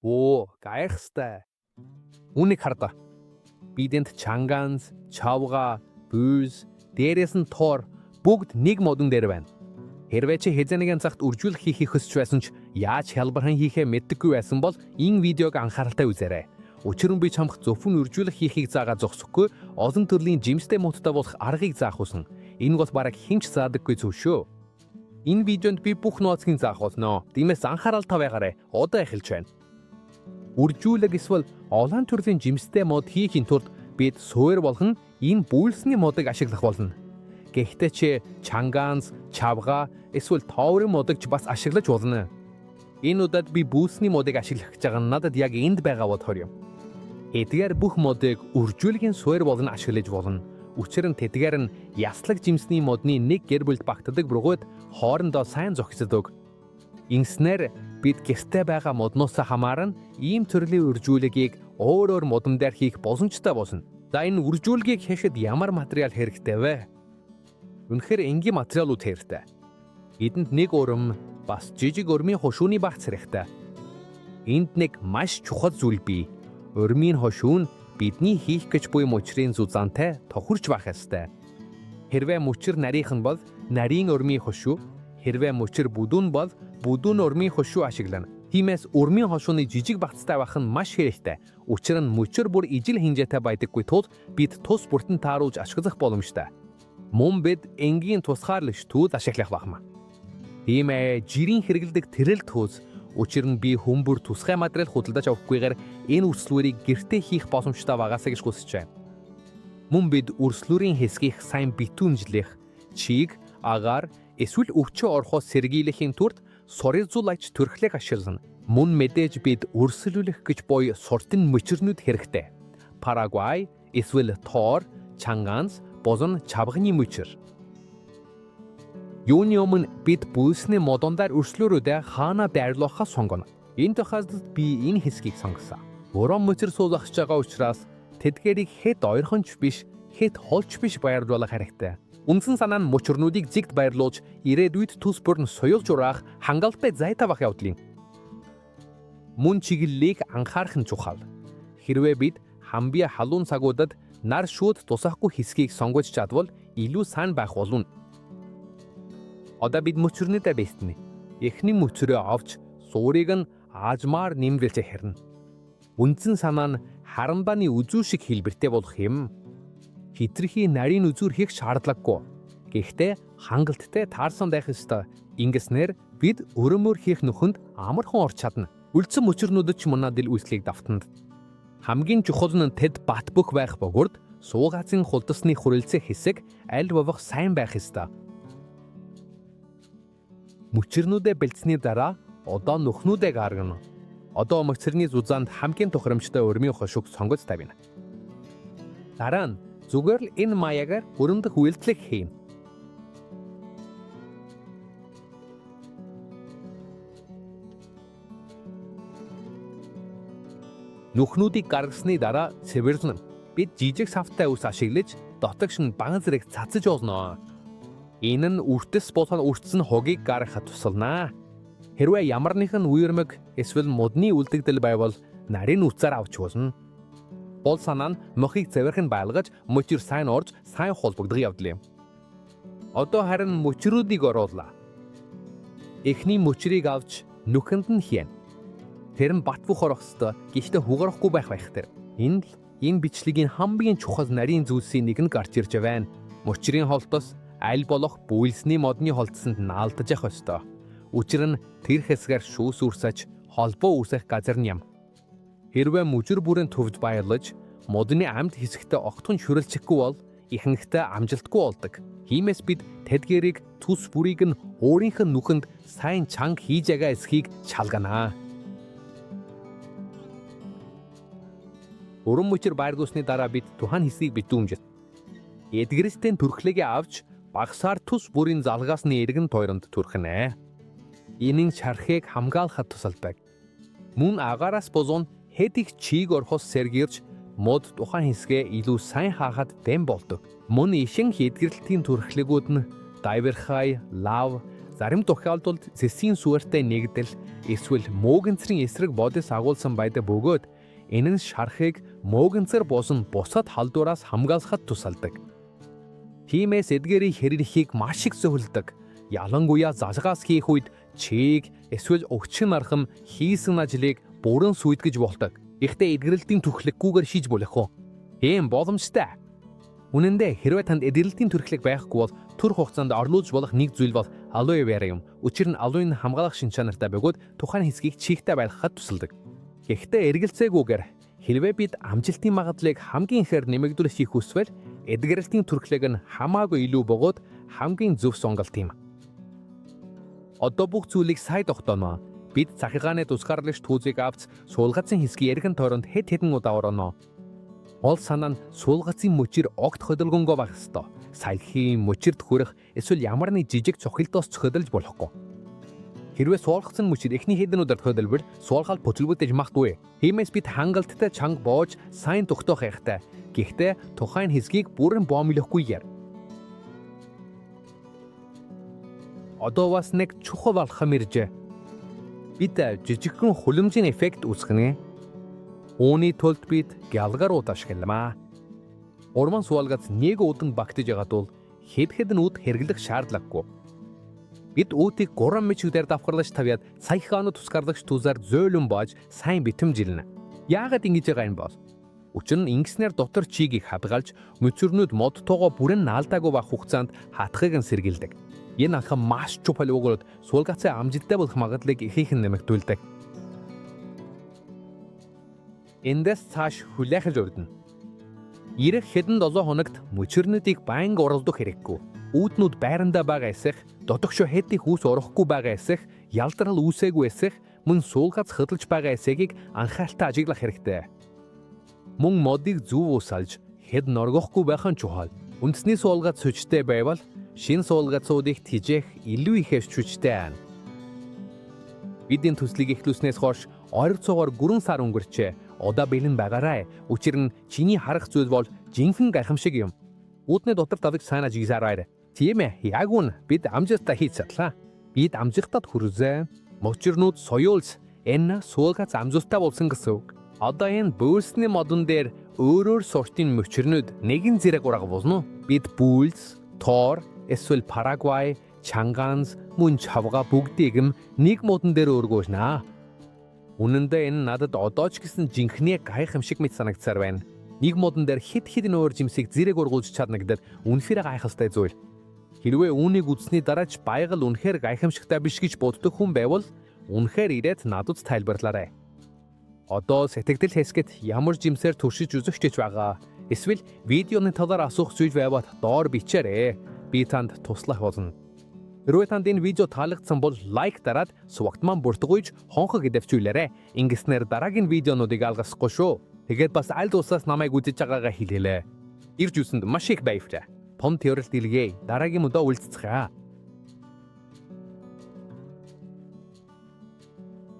Оо, гайхалтай. Үүнийг хардаа. Бидэнд чанганс, чавга, бүүс, дээрээс нь тоор бүгд нэг модон дээр байна. Хэрвээ чи хэзээ нэгэн цагт үржүүлэх хийхийг хүсч байсан ч яаж хялбархан хийхээ мэддэггүй байсан бол энэ видеог анхааралтай үзээрэй. Учир нь би чамх зөвхөн үржүүлэх хийхийг заагаа зогсохгүй, олон төрлийн жимстэй модтой болох аргыг заах хүсэн. Энэ бол бараг хэмч заадаггүй зүйл шүү. Энэ видеонд би бүх нууцыг заах болно. Тиймээс анхааралтай байгаарай. Одоо эхэлж байна. Үржүүлэг эсвэл олон төрлийн жимстэй мод хийхин тулд бид суур болгон энэ бүүлсний модыг ашиглах болно. Гэхдээ чи чанганс, чавга эсвэл тоорын модыг ч бас ашиглаж болно. Энэ удаад би бүүлсний модыг ашиглах гэж байгаа нь надад яг энд байгаа бодохоор юм. Эдгээр бүх модыг үржүүлгийн суур болгон ашиглаж болно. Учир нь тэдгээр нь яслаг жимсний модны нэг гэр бүлд багтдаг бургууд хоорондоо сайн зохицдог. Ингэснээр бид гэртээ байгаа модноос хамааран ийм төрлийн үржүүлгийг өөр модон дээр хийх боломжтой болно. За энэ үржүүлгийг хийхэд ямар материал хэрэгтэй вэ? Үнэхээр энгийн материалууд хэрэгтэй. Эдэнд нэг урам, бас жижиг урмын хошууны багц хэрэгтэй. Энд нэг маш чухал зүйл бий. Урмын хошуу нь бидний хийх гэж буй мөчрийн зузаантай тохирч байх ёстой. Хэрвээ мөчр нарийнх нь бол нарийн урмын хошуу, хэрвээ мөчр бүдүүн бол бүдүүн урмын хошуу ашиглана. Тиймээс урмын хошууны жижиг багцтай байх нь маш хэрэгтэй. Учир нь мөчр бүр ижил хинжээтэй байдаггүй тул бид тус бүртэн тааруулж ашиглах боломжтой. Мөн бид энгийн тусгаарлаж түүд ашиглах бахмаа. Тиймээ жирийн хэрэгэлдэг тэрэл түүс. Учир нь би хүмүүр тусгай материал худалдаж авахгүйгээр энэ үрслүүрийг гэртээ хийх боломжтой байгаасаа гэж хүсэж байна. Мөн бид үрслүүрийн хэсгийг сайн битүүнжлэх, чийг, агаар, эсвэл өвчөө орхоос сэргийлэхийн тулд сурилзуулаач төрхлийг ашиглана. Мөн мэдээж бид үрслүүлэх гэж буй суртын мөчрнүүд хэрэгтэй. Парагвай, эсвэл тоор, чанганс, бозон чавганы мөчр. Юуны өмнө бид бүүлсний модондаар үрслүүрүүдээ хаана байрлуулахаа сонгоно. Энэ тохиолдолд би энэ хэсгийг сонгосон. Уран мөчр суулгаж байгаа учраас тэдгээрийг хэд ойрхонч биш, хэд холч биш байрлуулах хэрэгтэй. Үндсэн санаа нь мөчрнүүдийг зэгт байрлуулж, ирээдүйд тус бүр нь соёлж ураах хангалттай зай тавих явдлын. Мөн чиглэлийг анхаарах нь чухал. Хэрвээ бид хамбия халуун цагуудад нар шууд тусахгүй хэсгийг сонгож чадвал илүү сайн байх болно. Одоо бид мөчрнүүдээ бэлтэнэ. Эхний мөчрөө авч суурийг нь аажмаар нэмгэлж хэрнэ. Үндсэн санаа нь харамдааны үзүү шиг хэлбэртэй болох юм. Хитрхи нарийн үзүүр хийх шаардлагагүй. Гэхдээ хангалттай таарсан байх ёстой. Ингэснээр бид өрөмөр хийх нөхөнд амархан орч чадна. Үлдсэн мөчрнүүдэд ч манад ил үйлчлийг давтана. Хамгийн чухал нь тэд бат бөх байх бөгөөд суугаацын хулдасны хүрэлцэх хэсэг аль бовх сайн байх ёстой. Мөчрнүүдээ бэлдсэний дараа одоо нүхнүүдээ гаргана. Одоо мөчрний зузаанд хамгийн тохиромжтой урмын хошууг сонгож тавина. Дараа нь зүгээр л энэ маягаар өрөмдөх үйлдэлийг хийнэ. Нүхнүүдийг гаргасны дараа цэвэрлэн бид жижиг савтай ус ашиглаж дотогш нь баг зэрэг цацаж олно. Энэ нь үртэс болон үртсэн хогийг гаргахад тусалнаа. Хэрвээ ямар нэгэн үермэг эсвэл модны үлдэгдэл байвал нарийн үцээр авч болно. Бол санаа нь мохыг цэвэрхэн байлгаж мөчр сайн орж сайн холбогдох явдал юм. Одоо харин мөчрүүдийг оруулаа. Эхний мөчрийг авч нүхэнд нь хийнэ. Тэр нь бат бөх орох ёстой. Гэхдээ хугарахгүй байх тэр. Энэ бичлэгийн хамгийн чухал нарийн зүйлсийн нэг нь гарч ирж байна. Мөчрийн холдос аль болох бүүлсний модны холдсонд наалдаж явах ёстой. Учир нь тэр хэсгээр шүүс үрсэж холбоо үүсэх газар нь юм. Хэрвээ мөчр бүрийн төвд баярлаж модны амьд хэсэгтээ огтхон шүрэлчихгүй бол ихэнхдээ амжилтгүй болдог. Тиймээс бид тэдгэрийг цус бүрийг нь өөрийнх нь нүхэнд сайн чанга хийж байгаа эсхийг шалганаа. Уран мөчр байрлуулсны дараа бид тухайн хэсгийг битүүмжит. Эдгэрстэй төрхлөгийг авч багсаар тус бүрийн залгаас нь эргэн тойронд түрхнэ. Энийн чархыг хамгаалахад тусалдаг. Мөн агаараас бозон хэд их чийг орхос сэргийрч мод тухайн хэсгээ илүү сайн хаахад дэм болдог. Мөн ишин эдгэрэлтийн түрхлэгүүд нь дайверхай, лав, зарим тохиолдолд цэсийн сүртэй нэгдэл эсвэл мөөгөнцрийн эсрэг бодис агуулсан байдаг бөгөөд энэ нь шархыг мөөгөнцөр болон бусад халдвараас хамгаалахад тусалдаг. Тиймээс эдгээрийн хэрэглэхийг маш их зөвлөдөг. Ялангуяа залгаас хийх үед чийг эсвэл өгчин архам хийсэн ажлыг бүрэн сүйтгэж болдог. Ихтэй эдгэрэлтийн түрхлэггүйгээр шийдж болох уу? Ийм боломжтой. Үнэн дээр хэрвээ танд эдгэрэлтийн түрхлэг байхгүй бол түр хугацаанд орлуулж болох нэг зүйл бол алоэ вера юм. Учир нь алоэ нь хамгаалах шин чанартай бөгөөд тухайн хэсгийг чихтэй байлгахад тусалдаг. Гэхдээ эргэлзээгүйгээр хэрвээ бид амжилтын магадлалыг хамгийн ихээр нэмэгдүүлэх хийх хүсвэл эдгэрэлтийн түрхлэг нь хамаагүй илүү бөгөөд хамгийн зөв сонголт юм. Одоо бүх зүйлийг сайн тогтооно. Бид цахилгааны тусгаарлагч түүзийг авч суулгацын хэсгийн эргэн тойронд хэд хэдэн удаа орооно. Ол санаа нь суулгацын мөчир огт хөдөлгөнгөө байх ёстой. Салхийн мөчирд хүрэх эсвэл ямар нэг жижиг цохилтоос цохиодолж болохгүй. Хэрвээ суулгацын мөчир эхний хэдэн удаад хөдөлбөр суулгаал бүтлгүүдэж магадгүй. Тиймээс бид хангалттай чанга боож сайн тогтоох хэрэгтэй. Гэхдээ тухайн хэсгийг бүрэн боомлохгүй яар. Одоо бас нэг чухал алхам иржээ. Бид жижигхэн хүлэмжийн эффект үүсгэнэ. Үүний тулд бид гялгарууд ашигламаа. Урман суулгац нэг ууданд багтаж байгаа тул хэд хэдэн ууд хэрэглэх шаардлагагүй. Бид үүдийг 3 мөчгдөр давхарлаж тавьяад саяхан тусгаарлагч тузаар зөөлөн боож сайн битэмжилнэ. Яагаад ингэж байгаа юм бол? Учир нь ингэснээр дотор чигийг хадгалж мөчөрнүүд модтойгоо бүрэн наалдаагүй байх хугацаанд хатхыг нь сэргийлдэг. Энэ алхам маш чухал өгөөд суулгацын амжилттай болох магадлалыг ихээхэн нэмэгдүүлдэг. Эндээс цааш хүлээхэж урдна. Ирэх хэдэн 7 хоногт мөчөрнүүдийг байнга уралдах хэрэггүй. Үүднүүд байрандаа байгаа эсэх, додогшоо хэд их үүс орохгүй байгаа эсэх, ялдрал үүсээгүй эсэх, мөн суулгац хөдөлж байгаа эсэгийг анхааралтай ажиглах хэрэгтэй. Мөн модыг зөв усалж, хэд норгохгүй байх нь чухал. Үндэсний суулгац хүчтэй байвал шин суулгацуудыг тижээх илүү их хүчтэй байна. Бидний төслийг эхлүүлснээс хойш ойролцоогоор 3 сар өнгөрчээ. Одоо бэлэн байгаарай. Учир нь чиний харах зүйл бол жинхэнэ гайхамшиг юм. Үүдний дотор тавыг сайн ажиглаарай. Тийм ээ, яг үн бид амжилттай хийж чадлаа. Бид амжилтад хүрвэ. Мөчөрнүүд соёолс энэ суулгац амжилттай болсон гэсэн үг. Одоо энэ бөөсний модон дээр өөрөөр сортын мөчөрнүүд нэгэн зэрэг ураг болно. Бид Bulls, Thor, эсвэл Paraguay, Changans, мөн чавга бүгдийг нэг модон дээр өргөөнө. Үнэн дээр энэ надад одоо ч гэсэн жинхэнэ гайхамшиг мэт санагдсаар байна. Нэг модон дээр хэд хэдэн өөр жимсийг зэрэг ургуулж чадна гэдэг үнэхээр гайхалтай зүйл. Хэрвээ үүнийг үзсний дараач байгаль үнэхээр гайхамшигтай биш гэж боддог хүн байвал үнэхээр ирээд надад тайлбарлаарай. Одоо сэтгэл хэсгэд ямар жимсээр туршиж үзэх гэж байгаа. Эсвэл видеоны талаар асуух зүйл байвал доор бичээрэй. Би танд туслах болно. Хэрвээ танд энэ видео таалагдсан бол лайк дараад сувагт маань бүртгүйж хонхог идэвхжүүлээрэй. Ингэснээр дараагийн видеонуудыг алгасахгүй шүү. Тэгээд бас аль дуусаас намайг үзэж байгаагаа хэлээрэй. Ирж үсэнд маш их баярлалаа. Том теорил дэлгээ дараагийн өдөө уулзцгаая.